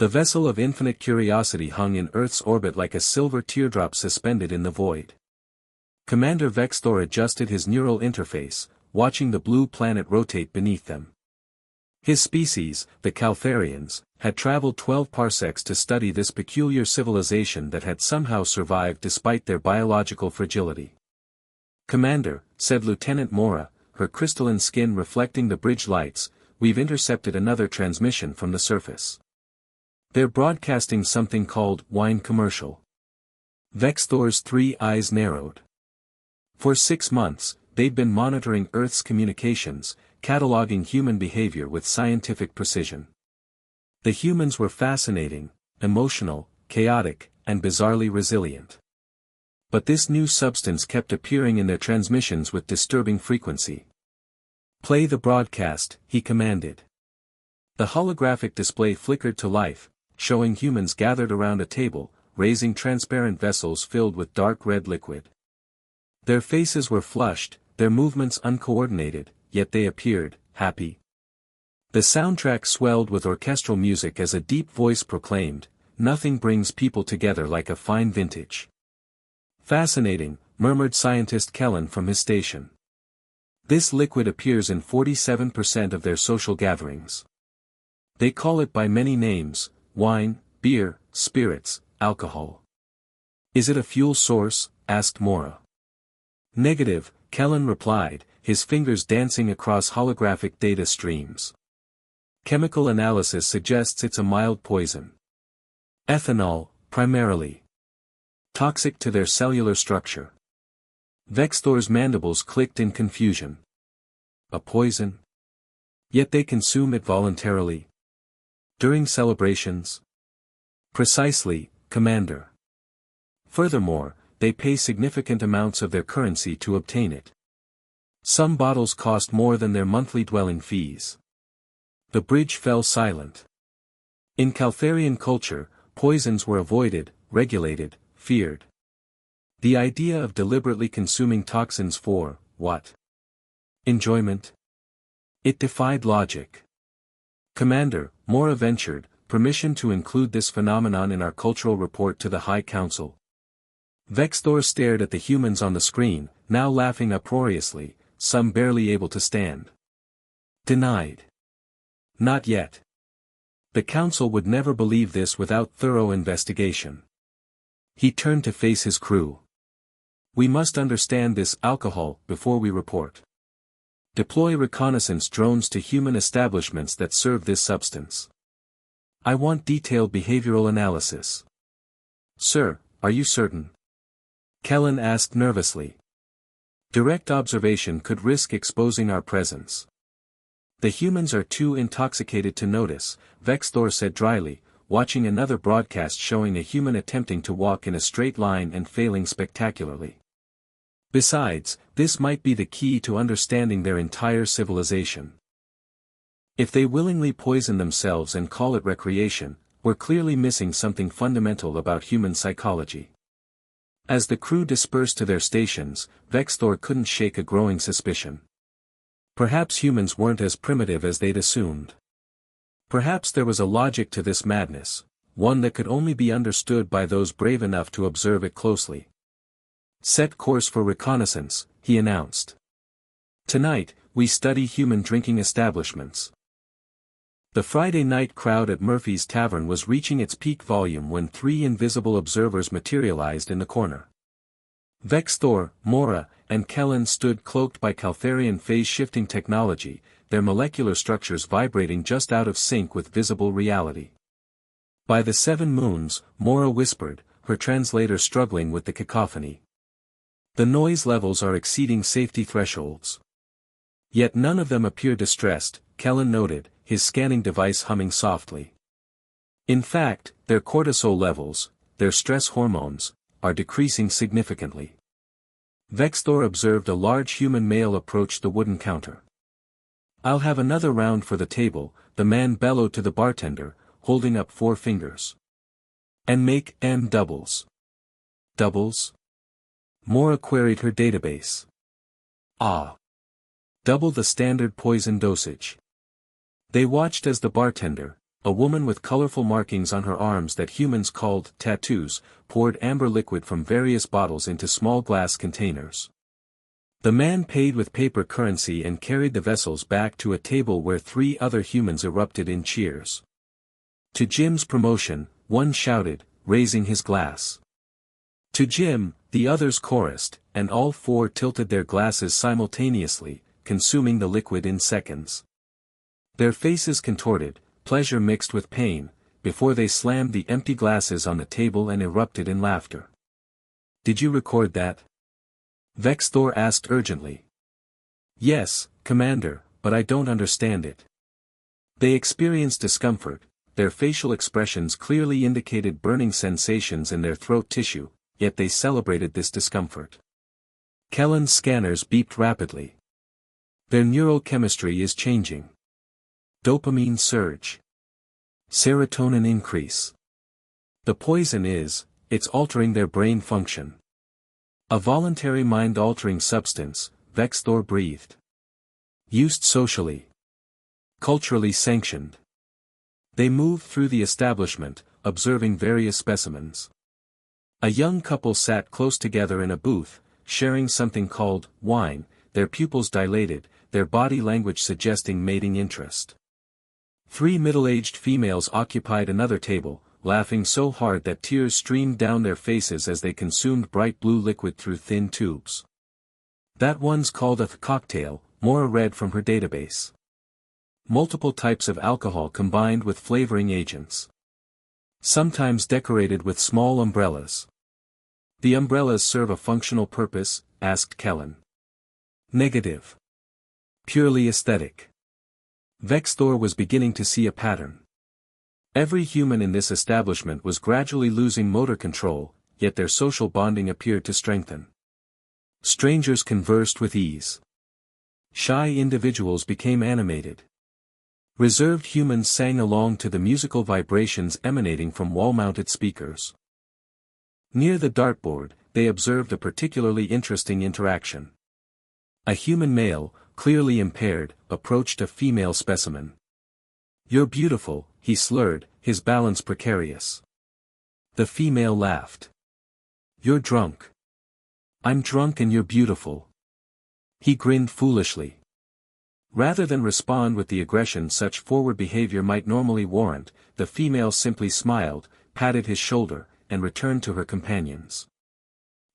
The vessel of infinite curiosity hung in Earth's orbit like a silver teardrop suspended in the void. Commander Vexthor adjusted his neural interface, watching the blue planet rotate beneath them. His species, the Caltharians, had traveled 12 parsecs to study this peculiar civilization that had somehow survived despite their biological fragility. "Commander," said Lieutenant Mora, her crystalline skin reflecting the bridge lights, "we've intercepted another transmission from the surface. They're broadcasting something called wine commercial." Vexthor's 3 eyes narrowed. For 6 months, they'd been monitoring Earth's communications, cataloging human behavior with scientific precision. The humans were fascinating, emotional, chaotic, and bizarrely resilient. But this new substance kept appearing in their transmissions with disturbing frequency. "Play the broadcast," he commanded. The holographic display flickered to life, showing humans gathered around a table, raising transparent vessels filled with dark red liquid. Their faces were flushed, their movements uncoordinated, yet they appeared happy. The soundtrack swelled with orchestral music as a deep voice proclaimed, "Nothing brings people together like a fine vintage." "Fascinating," murmured scientist Kellen from his station. "This liquid appears in 47% of their social gatherings. They call it by many names: wine, beer, spirits, alcohol." "Is it a fuel source?" asked Mora. "Negative," Kellen replied, his fingers dancing across holographic data streams. "Chemical analysis suggests it's a mild poison. Ethanol, primarily. Toxic to their cellular structure." Vexthor's mandibles clicked in confusion. A poison? Yet they consume it voluntarily. During celebrations? "Precisely, Commander. Furthermore, they pay significant amounts of their currency to obtain it. Some bottles cost more than their monthly dwelling fees." The bridge fell silent. In Caltharian culture, poisons were avoided, regulated, feared. The idea of deliberately consuming toxins for, what? Enjoyment? It defied logic. "Commander," Mora ventured, "permission to include this phenomenon in our cultural report to the High Council." Vexthor stared at the humans on the screen, now laughing uproariously, some barely able to stand. "Denied. Not yet. The Council would never believe this without thorough investigation." He turned to face his crew. "We must understand this alcohol before we report. Deploy reconnaissance drones to human establishments that serve this substance. I want detailed behavioral analysis." "Sir, are you certain?" Kellen asked nervously. "Direct observation could risk exposing our presence." "The humans are too intoxicated to notice," Vexthor said dryly, watching another broadcast showing a human attempting to walk in a straight line and failing spectacularly. "Besides, this might be the key to understanding their entire civilization. If they willingly poison themselves and call it recreation, we're clearly missing something fundamental about human psychology." As the crew dispersed to their stations, Vexthor couldn't shake a growing suspicion. Perhaps humans weren't as primitive as they'd assumed. Perhaps there was a logic to this madness, one that could only be understood by those brave enough to observe it closely. "Set course for reconnaissance," he announced. "Tonight, we study human drinking establishments." The Friday night crowd at Murphy's Tavern was reaching its peak volume when 3 invisible observers materialized in the corner. Vexthor, Mora, and Kellen stood cloaked by Caltharian phase-shifting technology, their molecular structures vibrating just out of sync with visible reality. "By the 7 moons," Mora whispered, her translator struggling with the cacophony. "The noise levels are exceeding safety thresholds." "Yet none of them appear distressed," Kellen noted, his scanning device humming softly. "In fact, their cortisol levels, their stress hormones, are decreasing significantly." Vexthor observed a large human male approach the wooden counter. "I'll have another round for the table," the man bellowed to the bartender, holding up 4 fingers. "And make M doubles." "Doubles?" Mora queried her database. "Ah. Double the standard poison dosage." They watched as the bartender, A woman with colorful markings on her arms that humans called tattoos, poured amber liquid from various bottles into small glass containers. The man paid with paper currency and carried the vessels back to a table where 3 other humans erupted in cheers. To Jim's promotion, one shouted, raising his glass. To Jim, the others chorused, and all 4 tilted their glasses simultaneously, consuming the liquid in seconds. Their faces contorted, pleasure mixed with pain, before they slammed the empty glasses on the table and erupted in laughter. "Did you record that?" Vexthor asked urgently. "Yes, Commander, but I don't understand it." They experienced discomfort, their facial expressions clearly indicated burning sensations in their throat tissue, yet they celebrated this discomfort. Kellen's scanners beeped rapidly. Their neural chemistry is changing. Dopamine surge. Serotonin increase. The poison it's altering their brain function. A voluntary mind-altering substance, Vexthor breathed. Used socially. Culturally sanctioned. They moved through the establishment, observing various specimens. A young couple sat close together in a booth, sharing something called wine, their pupils dilated, their body language suggesting mating interest. 3 middle-aged females occupied another table, laughing so hard that tears streamed down their faces as they consumed bright blue liquid through thin tubes. That one's called a cocktail, Mora read from her database. Multiple types of alcohol combined with flavoring agents. Sometimes decorated with small umbrellas. "The umbrellas serve a functional purpose?" asked Kellen. Negative. Purely aesthetic. Vexthor was beginning to see a pattern. Every human in this establishment was gradually losing motor control, yet their social bonding appeared to strengthen. Strangers conversed with ease. Shy individuals became animated. Reserved humans sang along to the musical vibrations emanating from wall-mounted speakers. Near the dartboard, they observed a particularly interesting interaction. A human male, clearly impaired, approached a female specimen. "You're beautiful," he slurred, his balance precarious. The female laughed. "You're drunk." "I'm drunk and you're beautiful." He grinned foolishly. Rather than respond with the aggression such forward behavior might normally warrant, the female simply smiled, patted his shoulder, and returned to her companions.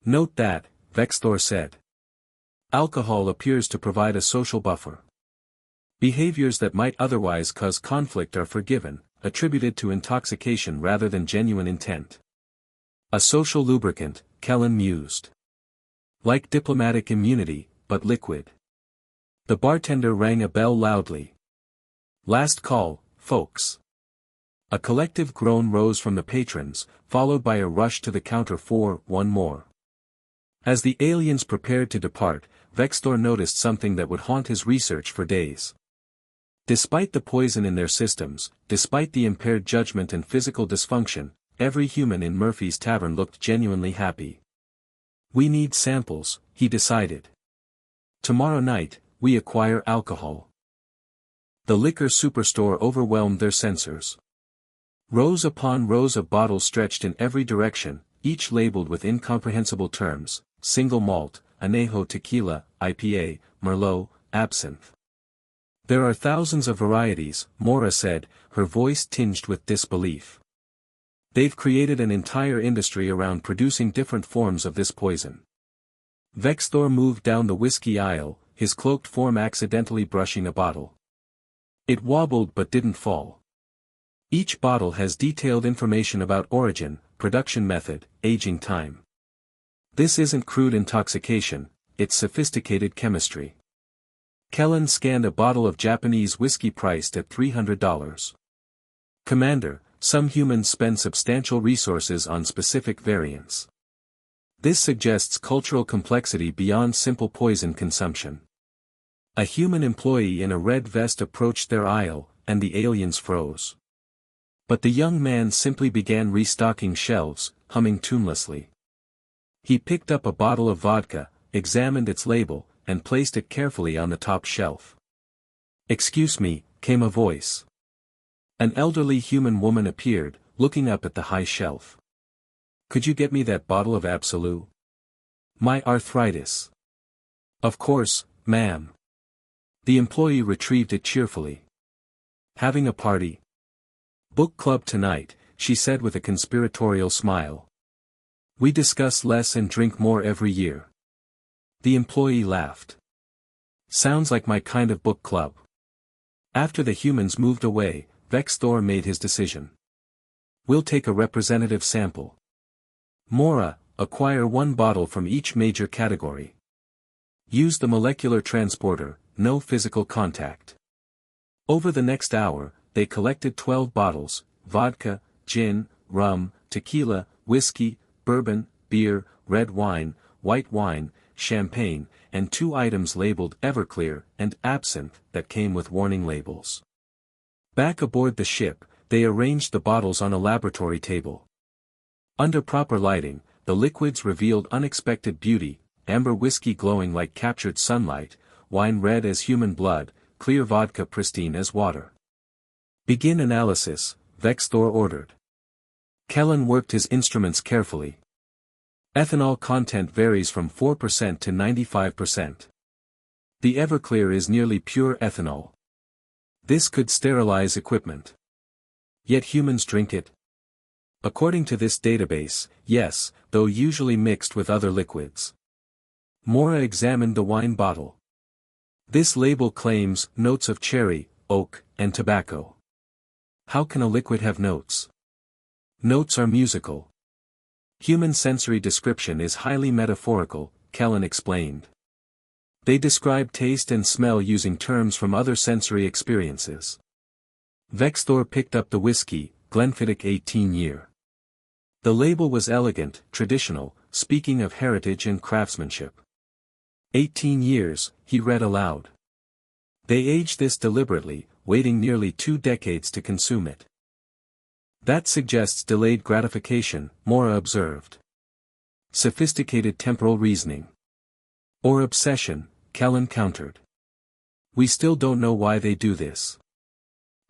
"Note that," Vexthor said. "Alcohol appears to provide a social buffer. Behaviors that might otherwise cause conflict are forgiven, attributed to intoxication rather than genuine intent. A social lubricant," Kellen mused. "Like diplomatic immunity, but liquid." The bartender rang a bell loudly. "Last call, folks." A collective groan rose from the patrons, followed by a rush to the counter for "one more." As the aliens prepared to depart, Vexthor noticed something that would haunt his research for days. Despite the poison in their systems, despite the impaired judgment and physical dysfunction, every human in Murphy's tavern looked genuinely happy. "We need samples," he decided. "Tomorrow night, we acquire alcohol." The liquor superstore overwhelmed their sensors. Rows upon rows of bottles stretched in every direction, each labeled with incomprehensible terms: single malt, añejo tequila, IPA, Merlot, absinthe. "There are thousands of varieties," Mora said, her voice tinged with disbelief. "They've created an entire industry around producing different forms of this poison." Vexthor moved down the whiskey aisle, his cloaked form accidentally brushing a bottle. It wobbled but didn't fall. Each bottle has detailed information about origin, production method, aging time. This isn't crude intoxication, it's sophisticated chemistry. Kellen scanned a bottle of Japanese whiskey priced at $300. "Commander, some humans spend substantial resources on specific variants. This suggests cultural complexity beyond simple poison consumption." A human employee in a red vest approached their aisle, and the aliens froze. But the young man simply began restocking shelves, humming tunelessly. He picked up a bottle of vodka, examined its label, and placed it carefully on the top shelf. "Excuse me," came a voice. An elderly human woman appeared, looking up at the high shelf. Could you get me that bottle of Absolute? My arthritis. Of course, ma'am. The employee retrieved it cheerfully. Having a party? Book club tonight, she said with a conspiratorial smile. We discuss less and drink more every year. The employee laughed. Sounds like my kind of book club. After the humans moved away, Vexthor made his decision. We'll take a representative sample. Mora, acquire 1 bottle from each major category. Use the molecular transporter, no physical contact. Over the next hour, they collected 12 bottles, vodka, gin, rum, tequila, whiskey, bourbon, beer, red wine, white wine, champagne, and 2 items labeled Everclear and Absinthe that came with warning labels. Back aboard the ship, they arranged the bottles on a laboratory table. Under proper lighting, the liquids revealed unexpected beauty, amber whiskey glowing like captured sunlight, wine red as human blood, clear vodka pristine as water. Begin analysis, Vexthor ordered. Kellen worked his instruments carefully. Ethanol content varies from 4% to 95%. The Everclear is nearly pure ethanol. This could sterilize equipment. Yet humans drink it. According to this database, yes, though usually mixed with other liquids. Mora examined the wine bottle. This label claims notes of cherry, oak, and tobacco. How can a liquid have notes? Notes are musical. Human sensory description is highly metaphorical, Kellen explained. They describe taste and smell using terms from other sensory experiences. Vexthor picked up the whiskey, Glenfiddich 18-year. The label was elegant, traditional, speaking of heritage and craftsmanship. 18 years, he read aloud. They aged this deliberately, waiting nearly 2 decades to consume it. That suggests delayed gratification, Mora observed. Sophisticated temporal reasoning. Or obsession, Kellen countered. We still don't know why they do this.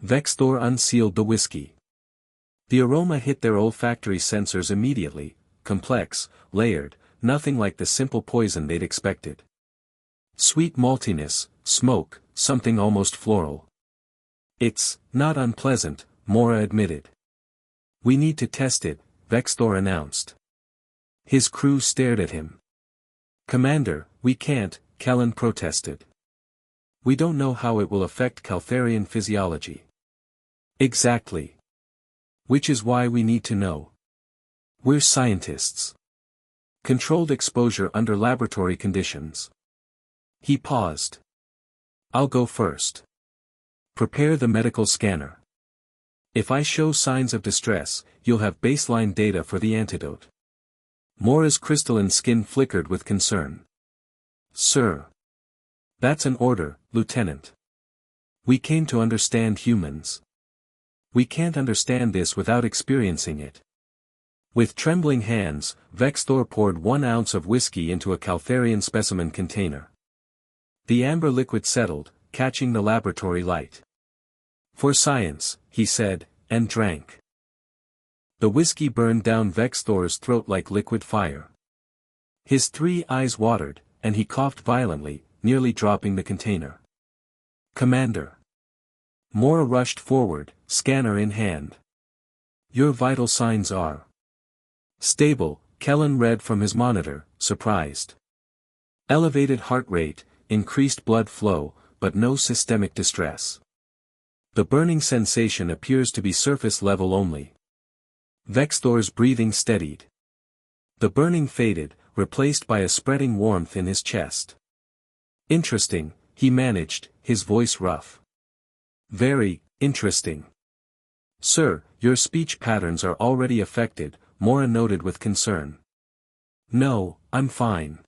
Vexthor unsealed the whiskey. The aroma hit their olfactory sensors immediately, complex, layered, nothing like the simple poison they'd expected. Sweet maltiness, smoke, something almost floral. It's not unpleasant, Mora admitted. We need to test it, Vexthor announced. His crew stared at him. Commander, we can't, Kellen protested. We don't know how it will affect Caltharian physiology. Exactly. Which is why we need to know. We're scientists. Controlled exposure under laboratory conditions. He paused. I'll go first. Prepare the medical scanner. If I show signs of distress, you'll have baseline data for the antidote. Mora's crystalline skin flickered with concern. Sir. That's an order, Lieutenant. We came to understand humans. We can't understand this without experiencing it. With trembling hands, Vexthor poured 1 ounce of whiskey into a Caltharian specimen container. The amber liquid settled, catching the laboratory light. For science, he said, and drank. The whiskey burned down Vexthor's throat like liquid fire. His 3 eyes watered, and he coughed violently, nearly dropping the container. Commander. Mora rushed forward, scanner in hand. Your vital signs are stable, Kellen read from his monitor, surprised. Elevated heart rate, increased blood flow, but no systemic distress. The burning sensation appears to be surface level only. Vexthor's breathing steadied. The burning faded, replaced by a spreading warmth in his chest. Interesting, he managed, his voice rough. Very interesting. Sir, your speech patterns are already affected, Mora noted with concern. No, I'm fine.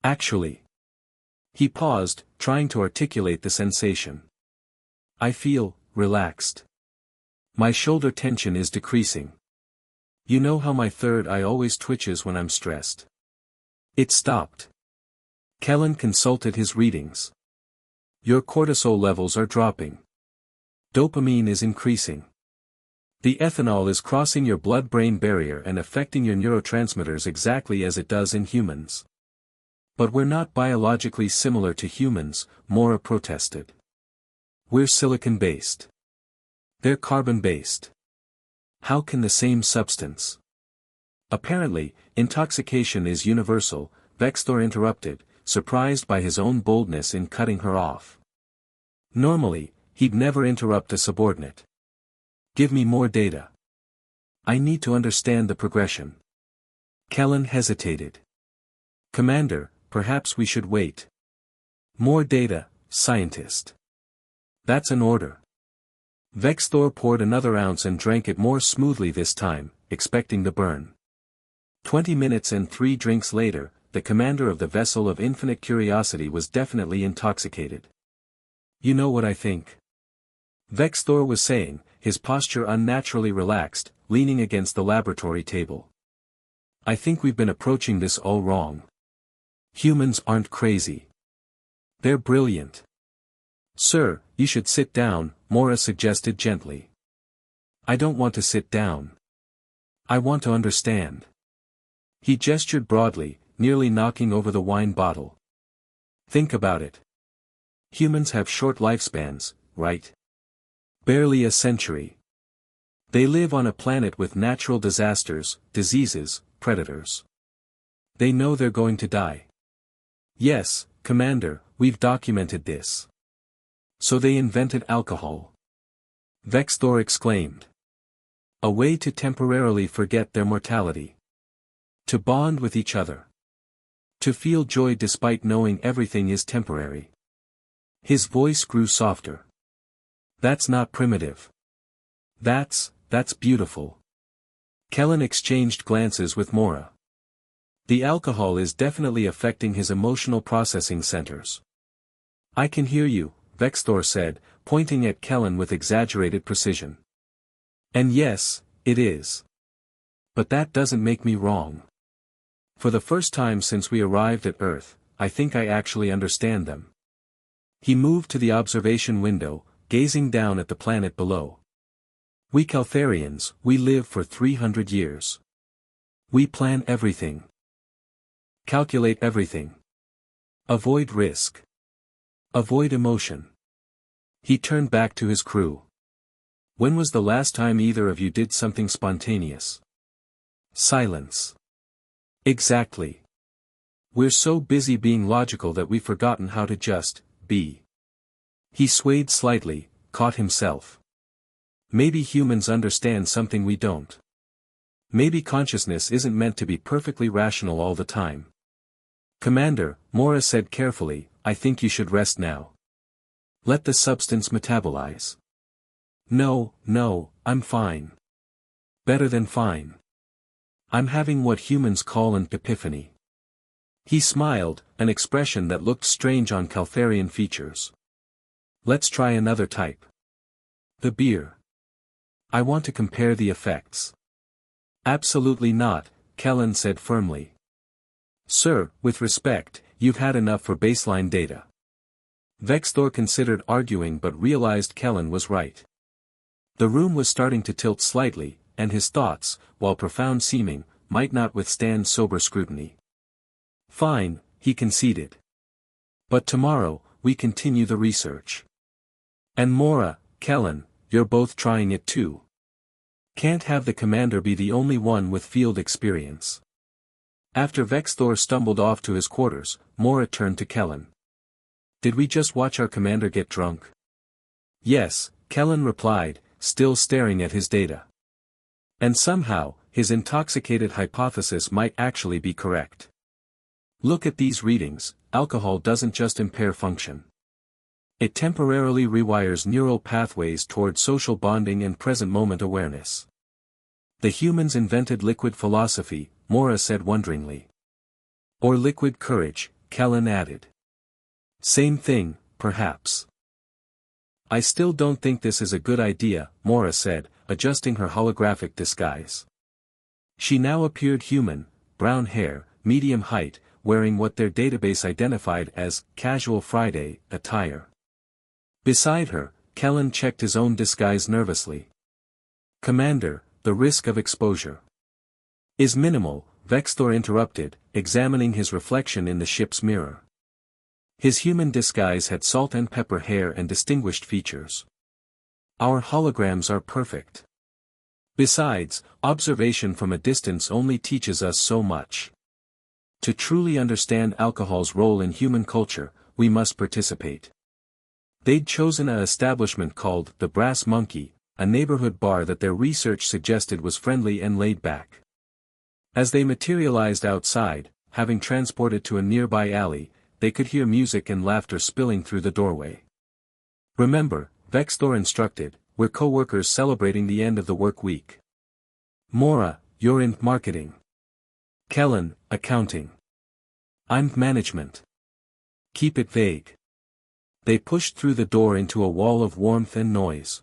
Actually. He paused, trying to articulate the sensation. I feel relaxed. My shoulder tension is decreasing. You know how my third eye always twitches when I'm stressed. It stopped. Kellen consulted his readings. Your cortisol levels are dropping. Dopamine is increasing. The ethanol is crossing your blood-brain barrier and affecting your neurotransmitters exactly as it does in humans. But we're not biologically similar to humans, Mora protested. We're silicon-based. They're carbon-based. How can the same substance? Apparently, intoxication is universal, Vextor interrupted, surprised by his own boldness in cutting her off. Normally, he'd never interrupt a subordinate. Give me more data. I need to understand the progression. Kellen hesitated. Commander, perhaps we should wait. More data, scientist. That's an order. Vextor poured another ounce and drank it more smoothly this time, expecting the burn. 20 minutes and 3 drinks later, the commander of the vessel of infinite curiosity was definitely intoxicated. You know what I think? Vextor was saying, his posture unnaturally relaxed, leaning against the laboratory table. I think we've been approaching this all wrong. Humans aren't crazy. They're brilliant. Sir, you should sit down, Mora suggested gently. I don't want to sit down. I want to understand. He gestured broadly, nearly knocking over the wine bottle. Think about it. Humans have short lifespans, right? Barely a century. They live on a planet with natural disasters, diseases, predators. They know they're going to die. Yes, Commander, we've documented this. So they invented alcohol. Vextor exclaimed. A way to temporarily forget their mortality. To bond with each other. To feel joy despite knowing everything is temporary. His voice grew softer. That's not primitive. That's beautiful. Kellen exchanged glances with Mora. The alcohol is definitely affecting his emotional processing centers. I can hear you, Vextor said, pointing at Kellen with exaggerated precision. And yes, it is. But that doesn't make me wrong. For the first time since we arrived at Earth, I think I actually understand them. He moved to the observation window, gazing down at the planet below. We Caltharians, we live for 300 years. We plan everything. Calculate everything. Avoid risk. Avoid emotion. He turned back to his crew. When was the last time either of you did something spontaneous? Silence. Exactly. We're so busy being logical that we've forgotten how to just be. He swayed slightly, caught himself. Maybe humans understand something we don't. Maybe consciousness isn't meant to be perfectly rational all the time. Commander, Mora said carefully, I think you should rest now. Let the substance metabolize. No, I'm fine. Better than fine. I'm having what humans call an epiphany. He smiled, an expression that looked strange on Caltharian features. Let's try another type. The beer. I want to compare the effects. Absolutely not, Kellen said firmly. Sir, with respect, you've had enough for baseline data. Vextor considered arguing but realized Kellen was right. The room was starting to tilt slightly, and his thoughts, while profound seeming, might not withstand sober scrutiny. Fine, he conceded. But tomorrow, we continue the research. And Mora, Kellen, you're both trying it too. Can't have the commander be the only one with field experience. After Vextor stumbled off to his quarters, Mora turned to Kellen. Did we just watch our commander get drunk? Yes, Kellen replied, still staring at his data. And somehow, his intoxicated hypothesis might actually be correct. Look at these readings, alcohol doesn't just impair function. It temporarily rewires neural pathways toward social bonding and present moment awareness. The humans invented liquid philosophy, Mora said wonderingly. Or liquid courage, Kellen added. Same thing, perhaps. I still don't think this is a good idea, Mora said, adjusting her holographic disguise. She now appeared human, brown hair, medium height, wearing what their database identified as casual Friday attire. Beside her, Kellen checked his own disguise nervously. Commander, the risk of exposure is minimal, Vexthor interrupted, examining his reflection in the ship's mirror. His human disguise had salt and pepper hair and distinguished features. Our holograms are perfect. Besides, observation from a distance only teaches us so much. To truly understand alcohol's role in human culture, we must participate. They'd chosen an establishment called the Brass Monkey, a neighborhood bar that their research suggested was friendly and laid back. As they materialized outside, having transported to a nearby alley, they could hear music and laughter spilling through the doorway. Remember, Vexthor instructed, we're co-workers celebrating the end of the work week. Mora, you're in marketing. Kellen, accounting. I'm management. Keep it vague. They pushed through the door into a wall of warmth and noise.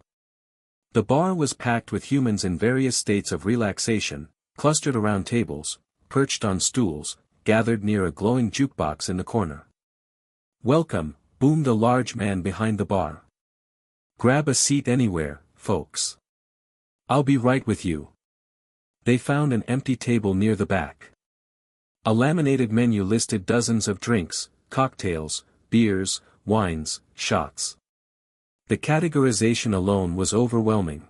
The bar was packed with humans in various states of relaxation, clustered around tables, perched on stools, gathered near a glowing jukebox in the corner. Welcome, boomed a large man behind the bar. Grab a seat anywhere, folks. I'll be right with you. They found an empty table near the back. A laminated menu listed dozens of drinks, cocktails, beers, wines, shots. The categorization alone was overwhelming.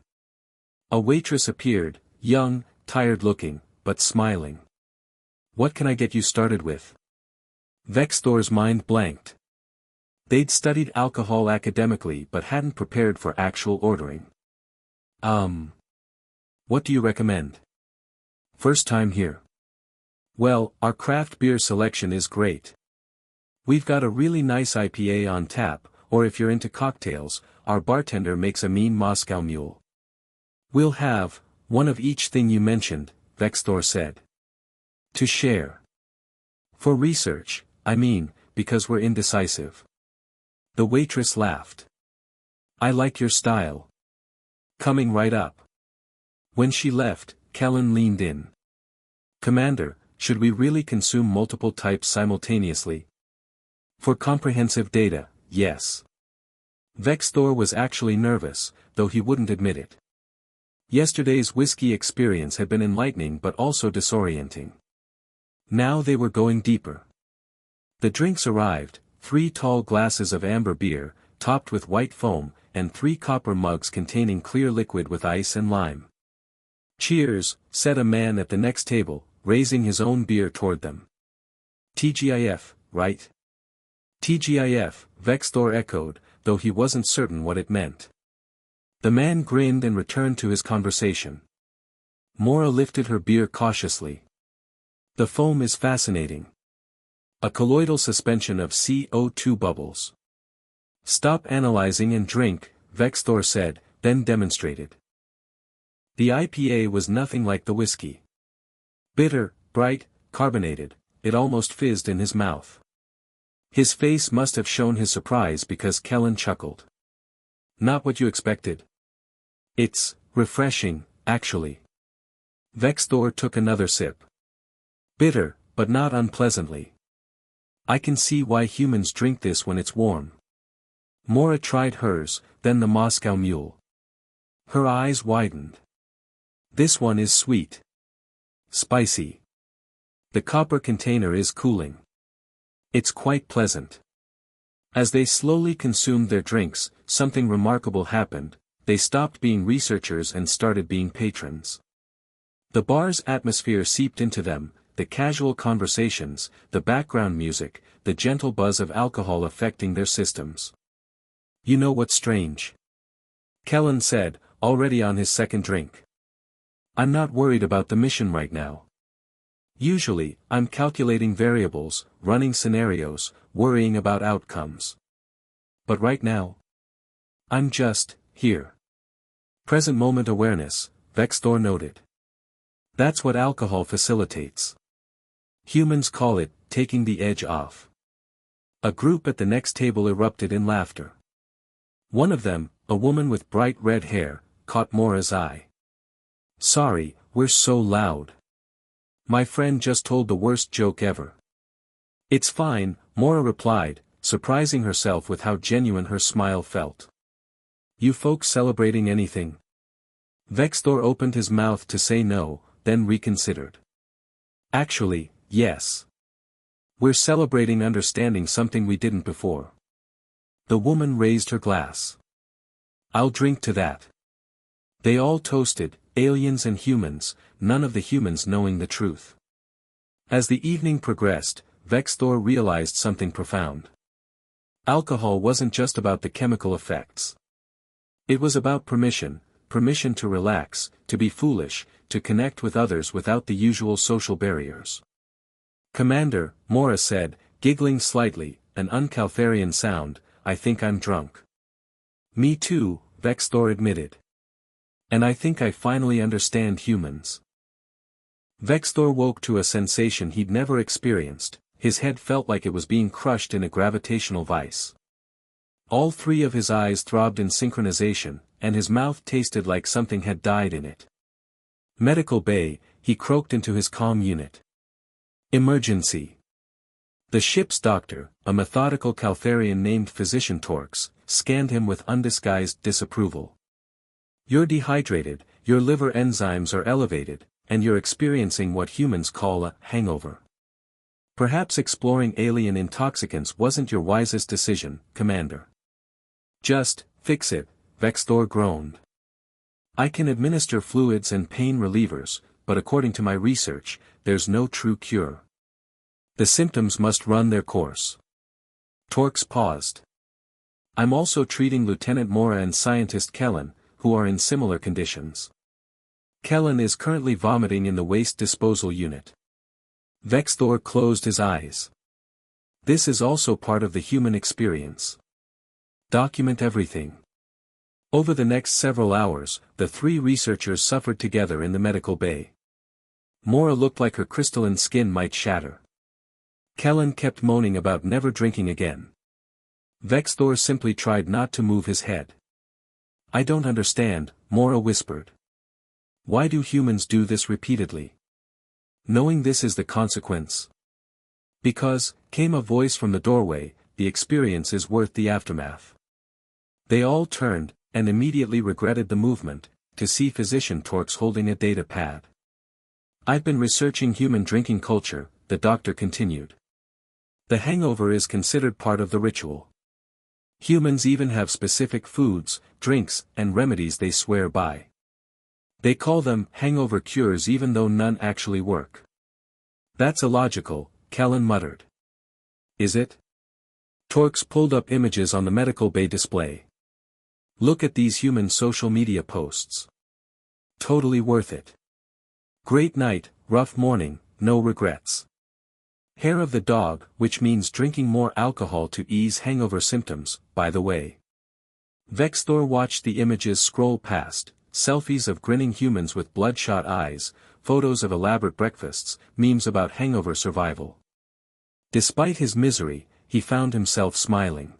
A waitress appeared, young, tired-looking, but smiling. What can I get you started with? Vexthor's mind blanked. They'd studied alcohol academically but hadn't prepared for actual ordering. What do you recommend? First time here. Well, our craft beer selection is great. We've got a really nice IPA on tap, or if you're into cocktails, our bartender makes a mean Moscow Mule. We'll have one of each thing you mentioned, Vexthor said. To share. For research, I mean, because we're indecisive. The waitress laughed. I like your style. Coming right up. When she left, Kellen leaned in. Commander, should we really consume multiple types simultaneously? For comprehensive data, yes. Vexthor was actually nervous, though he wouldn't admit it. Yesterday's whiskey experience had been enlightening but also disorienting. Now they were going deeper. The drinks arrived, 3 tall glasses of amber beer, topped with white foam, and 3 copper mugs containing clear liquid with ice and lime. Cheers, said a man at the next table, raising his own beer toward them. TGIF, right? TGIF, Vexthor echoed, though he wasn't certain what it meant. The man grinned and returned to his conversation. Mora lifted her beer cautiously. The foam is fascinating. A colloidal suspension of CO2 bubbles. Stop analyzing and drink, Vexthor said, then demonstrated. The IPA was nothing like the whiskey. Bitter, bright, carbonated, it almost fizzed in his mouth. His face must have shown his surprise because Kellen chuckled. Not what you expected. It's refreshing, actually. Vexthor took another sip. Bitter, but not unpleasantly. I can see why humans drink this when it's warm. Mora tried hers, then the Moscow Mule. Her eyes widened. This one is sweet. Spicy. The copper container is cooling. It's quite pleasant. As they slowly consumed their drinks, something remarkable happened. They stopped being researchers and started being patrons. The bar's atmosphere seeped into them, the casual conversations, the background music, the gentle buzz of alcohol affecting their systems. You know what's strange? Kellen said, already on his second drink. I'm not worried about the mission right now. Usually, I'm calculating variables, running scenarios, worrying about outcomes. But right now, I'm just here. Present moment awareness, Vexthor noted. That's what alcohol facilitates. Humans call it, taking the edge off. A group at the next table erupted in laughter. One of them, a woman with bright red hair, caught Mora's eye. Sorry, we're so loud. My friend just told the worst joke ever. It's fine, Mora replied, surprising herself with how genuine her smile felt. You folks celebrating anything? Vexthor opened his mouth to say no, then reconsidered. Actually, yes. We're celebrating understanding something we didn't before. The woman raised her glass. I'll drink to that. They all toasted, aliens and humans, none of the humans knowing the truth. As the evening progressed, Vexthor realized something profound. Alcohol wasn't just about the chemical effects. It was about permission to relax, to be foolish, to connect with others without the usual social barriers. Commander, Mora said, giggling slightly, an uncaltharian sound, I think I'm drunk. Me too, Vexthor admitted. And I think I finally understand humans. Vexthor woke to a sensation he'd never experienced, his head felt like it was being crushed in a gravitational vice. All three of his eyes throbbed in synchronization, and his mouth tasted like something had died in it. Medical bay, he croaked into his comm unit. Emergency. The ship's doctor, a methodical Caltharian named Physician Torx, scanned him with undisguised disapproval. You're dehydrated, your liver enzymes are elevated, and you're experiencing what humans call a hangover. Perhaps exploring alien intoxicants wasn't your wisest decision, Commander. Just fix it, Vexthor groaned. I can administer fluids and pain relievers, but according to my research, there's no true cure. The symptoms must run their course. Torx paused. I'm also treating Lieutenant Mora and scientist Kellen, who are in similar conditions. Kellen is currently vomiting in the waste disposal unit. Vexthor closed his eyes. This is also part of the human experience. Document everything. Over the next several hours, the three researchers suffered together in the medical bay. Mora looked like her crystalline skin might shatter. Kellen kept moaning about never drinking again. Vexthor simply tried not to move his head. I don't understand, Mora whispered. Why do humans do this repeatedly? Knowing this is the consequence. Because, came a voice from the doorway, the experience is worth the aftermath. They all turned, and immediately regretted the movement, to see Physician Torx holding a data pad. I've been researching human drinking culture, the doctor continued. The hangover is considered part of the ritual. Humans even have specific foods, drinks, and remedies they swear by. They call them hangover cures even though none actually work. That's illogical, Kellen muttered. Is it? Torx pulled up images on the medical bay display. Look at these human social media posts. Totally worth it. Great night, rough morning, no regrets. Hair of the dog, which means drinking more alcohol to ease hangover symptoms, by the way. Vexthor watched the images scroll past, selfies of grinning humans with bloodshot eyes, photos of elaborate breakfasts, memes about hangover survival. Despite his misery, he found himself smiling.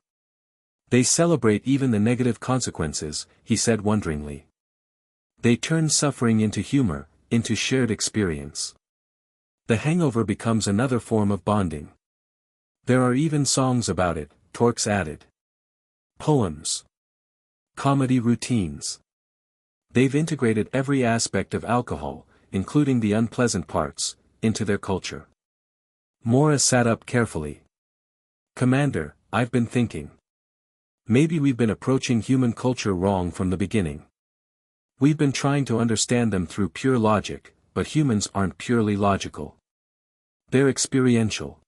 They celebrate even the negative consequences, he said wonderingly. They turn suffering into humor, into shared experience. The hangover becomes another form of bonding. There are even songs about it, Torx added. Poems. Comedy routines. They've integrated every aspect of alcohol, including the unpleasant parts, into their culture. Mora sat up carefully. Commander, I've been thinking. Maybe we've been approaching human culture wrong from the beginning. We've been trying to understand them through pure logic, but humans aren't purely logical. They're experiential.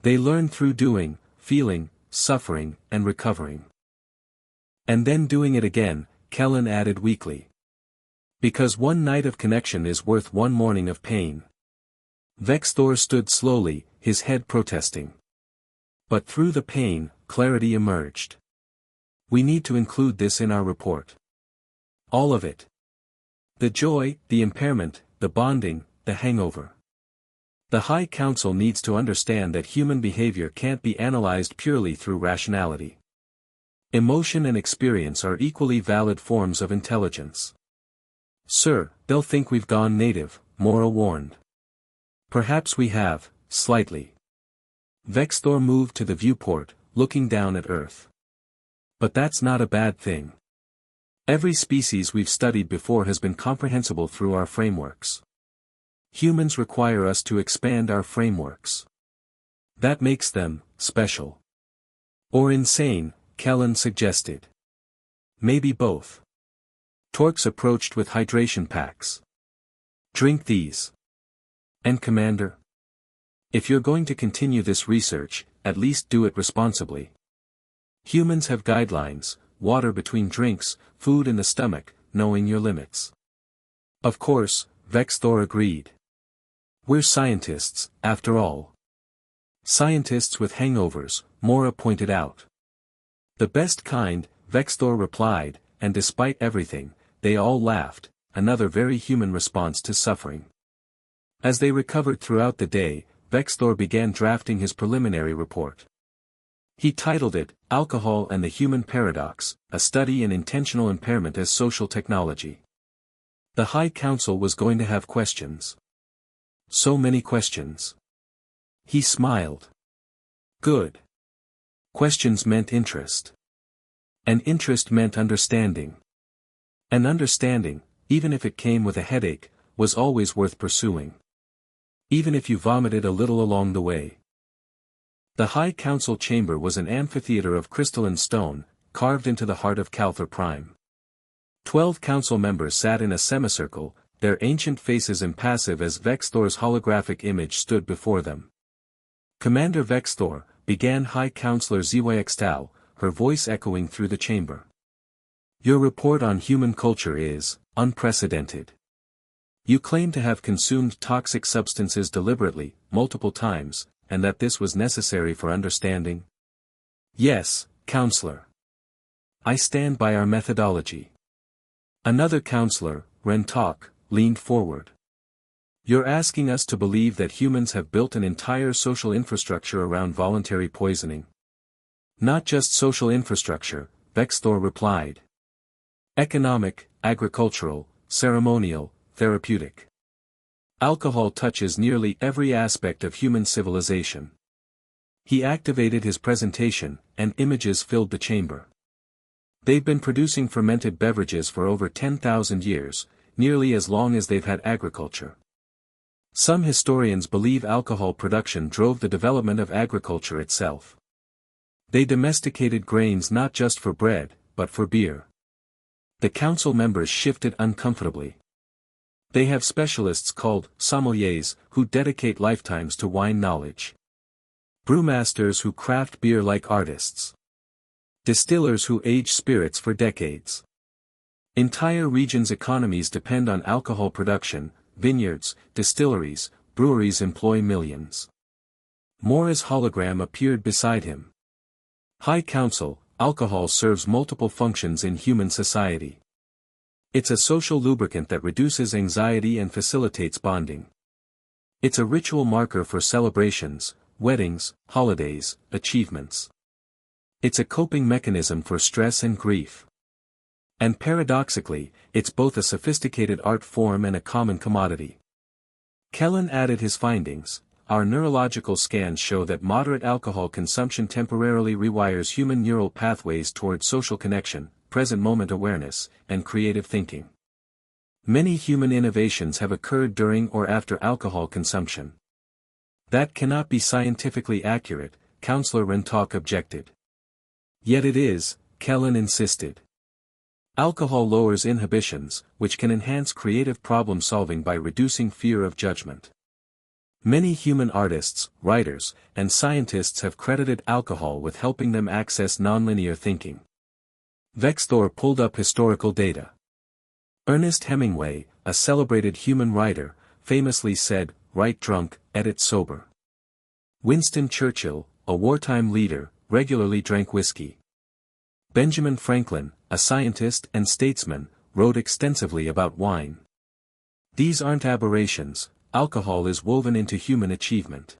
They learn through doing, feeling, suffering, and recovering. And then doing it again, Kellen added weakly. Because one night of connection is worth one morning of pain. Vexthor stood slowly, his head protesting. But through the pain, clarity emerged. We need to include this in our report. All of it. The joy, the impairment, the bonding, the hangover. The High Council needs to understand that human behavior can't be analyzed purely through rationality. Emotion and experience are equally valid forms of intelligence. Sir, they'll think we've gone native, Mora warned. Perhaps we have, slightly. Vexthor moved to the viewport, looking down at Earth. But that's not a bad thing. Every species we've studied before has been comprehensible through our frameworks. Humans require us to expand our frameworks. That makes them special. Or insane, Kellen suggested. Maybe both. Torx approached with hydration packs. Drink these. And Commander? If you're going to continue this research, at least do it responsibly. Humans have guidelines: water between drinks, food in the stomach, knowing your limits. Of course, Vexthor agreed. We're scientists, after all. Scientists with hangovers, Mora pointed out. The best kind, Vexthor replied, and despite everything, they all laughed, another very human response to suffering. As they recovered throughout the day, Vexthor began drafting his preliminary report. He titled it, Alcohol and the Human Paradox, a Study in Intentional Impairment as Social Technology. The High Council was going to have questions. So many questions. He smiled. Good. Questions meant interest. And interest meant understanding. And understanding, even if it came with a headache, was always worth pursuing. Even if you vomited a little along the way. The High Council chamber was an amphitheater of crystalline stone, carved into the heart of Calthor Prime. 12 council members sat in a semicircle, their ancient faces impassive as Vexthor's holographic image stood before them. Commander Vexthor, began High Counselor Zyxtal, her voice echoing through the chamber. Your report on human culture is unprecedented. You claim to have consumed toxic substances deliberately, multiple times, and that this was necessary for understanding? Yes, Counselor. I stand by our methodology. Another counselor, Rentok, leaned forward. You're asking us to believe that humans have built an entire social infrastructure around voluntary poisoning? Not just social infrastructure, Vexthor replied. Economic, agricultural, ceremonial, therapeutic. Alcohol touches nearly every aspect of human civilization. He activated his presentation, and images filled the chamber. They've been producing fermented beverages for over 10,000 years, nearly as long as they've had agriculture. Some historians believe alcohol production drove the development of agriculture itself. They domesticated grains not just for bread, but for beer. The council members shifted uncomfortably. They have specialists called sommeliers who dedicate lifetimes to wine knowledge. Brewmasters who craft beer like artists. Distillers who age spirits for decades. Entire regions' economies depend on alcohol production, vineyards, distilleries, breweries employ millions. Mora's hologram appeared beside him. High Council, alcohol serves multiple functions in human society. It's a social lubricant that reduces anxiety and facilitates bonding. It's a ritual marker for celebrations, weddings, holidays, achievements. It's a coping mechanism for stress and grief. And paradoxically, it's both a sophisticated art form and a common commodity. Kellen added his findings. Our neurological scans show that moderate alcohol consumption temporarily rewires human neural pathways toward social connection, present-moment awareness, and creative thinking. Many human innovations have occurred during or after alcohol consumption. That cannot be scientifically accurate, Counselor Rentok objected. Yet it is, Kellen insisted. Alcohol lowers inhibitions, which can enhance creative problem-solving by reducing fear of judgment. Many human artists, writers, and scientists have credited alcohol with helping them access nonlinear thinking. Vexthor pulled up historical data. Ernest Hemingway, a celebrated human writer, famously said, "Write drunk, edit sober." Winston Churchill, a wartime leader, regularly drank whiskey. Benjamin Franklin, a scientist and statesman, wrote extensively about wine. These aren't aberrations, alcohol is woven into human achievement.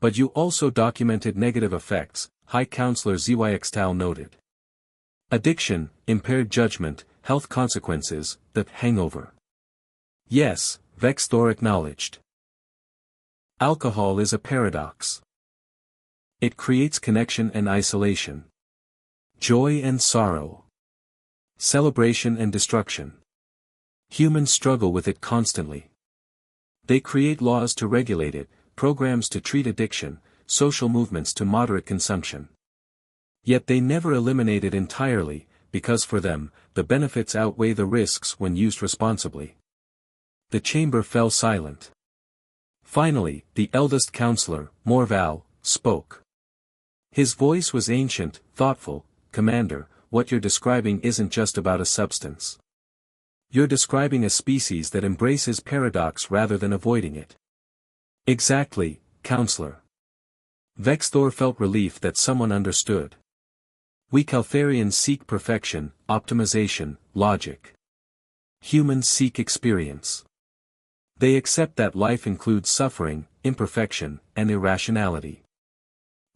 But you also documented negative effects, High Counselor Zyxtal noted. Addiction, impaired judgment, health consequences, the hangover. Yes, Vexthor acknowledged. Alcohol is a paradox. It creates connection and isolation. Joy and sorrow. Celebration and destruction. Humans struggle with it constantly. They create laws to regulate it, programs to treat addiction, social movements to moderate consumption. Yet they never eliminate it entirely, because for them, the benefits outweigh the risks when used responsibly. The chamber fell silent. Finally, the eldest counselor, Morval, spoke. His voice was ancient, thoughtful. Commander, what you're describing isn't just about a substance. You're describing a species that embraces paradox rather than avoiding it. Exactly, Counselor. Vexthor felt relief that someone understood. We Caltharians seek perfection, optimization, logic. Humans seek experience. They accept that life includes suffering, imperfection, and irrationality.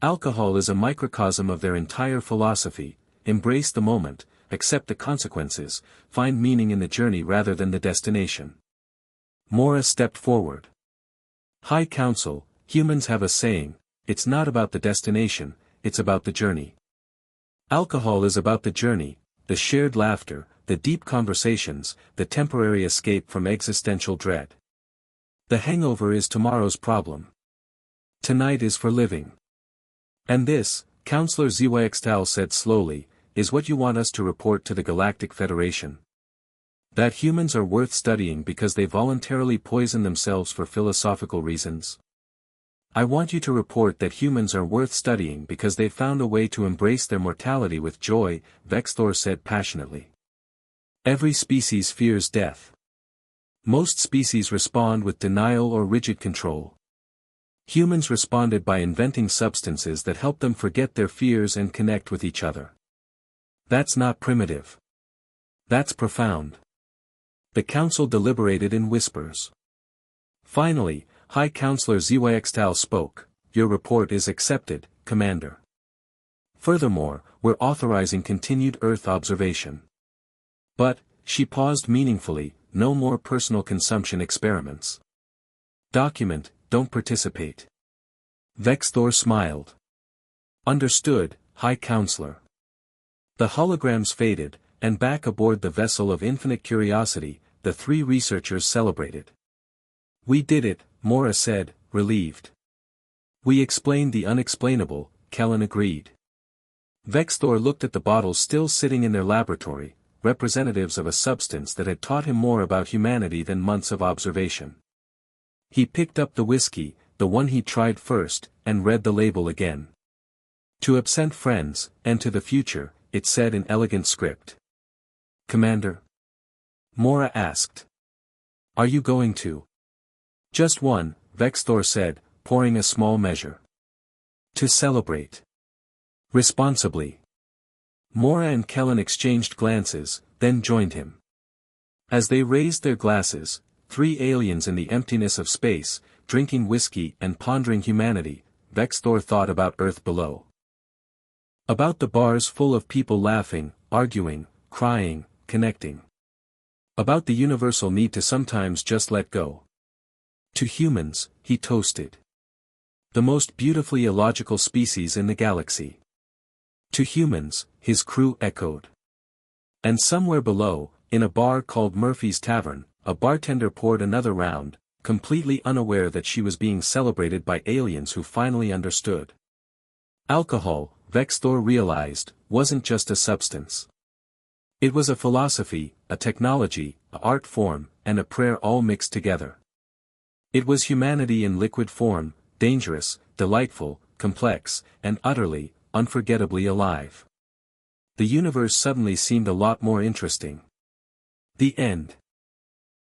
Alcohol is a microcosm of their entire philosophy: embrace the moment, accept the consequences, find meaning in the journey rather than the destination. Mora stepped forward. High Council, humans have a saying, it's not about the destination, it's about the journey. Alcohol is about the journey, the shared laughter, the deep conversations, the temporary escape from existential dread. The hangover is tomorrow's problem. Tonight is for living. And this, Counselor Zyxtal said slowly, is what you want us to report to the Galactic Federation. That humans are worth studying because they voluntarily poison themselves for philosophical reasons. I want you to report that humans are worth studying because they found a way to embrace their mortality with joy, Vexthor said passionately. Every species fears death. Most species respond with denial or rigid control. Humans responded by inventing substances that help them forget their fears and connect with each other. That's not primitive. That's profound. The council deliberated in whispers. Finally, High Counselor Zyxtal spoke. Your report is accepted, Commander. Furthermore, we're authorizing continued Earth observation. But, she paused meaningfully, no more personal consumption experiments. Document, don't participate. Vexthor smiled. Understood, High Counselor. The holograms faded, and back aboard the vessel of infinite curiosity, the three researchers celebrated. We did it, Mora said, relieved. We explained the unexplainable, Kellen agreed. Vexthor looked at the bottles still sitting in their laboratory, representatives of a substance that had taught him more about humanity than months of observation. He picked up the whiskey, the one he tried first, and read the label again. To absent friends, and to the future, it said in elegant script. Commander? Mora asked. Are you going to? Just one, Vexthor said, pouring a small measure. To celebrate. Responsibly. Mora and Kellen exchanged glances, then joined him. As they raised their glasses, three aliens in the emptiness of space, drinking whiskey and pondering humanity, Vexthor thought about Earth below. About the bars full of people laughing, arguing, crying, connecting. About the universal need to sometimes just let go. To humans, he toasted. The most beautifully illogical species in the galaxy. To humans, his crew echoed. And somewhere below, in a bar called Murphy's Tavern, a bartender poured another round, completely unaware that she was being celebrated by aliens who finally understood. Alcohol, Vexthor realized, wasn't just a substance. It was a philosophy, a technology, an art form, and a prayer all mixed together. It was humanity in liquid form, dangerous, delightful, complex, and utterly, unforgettably alive. The universe suddenly seemed a lot more interesting. The end.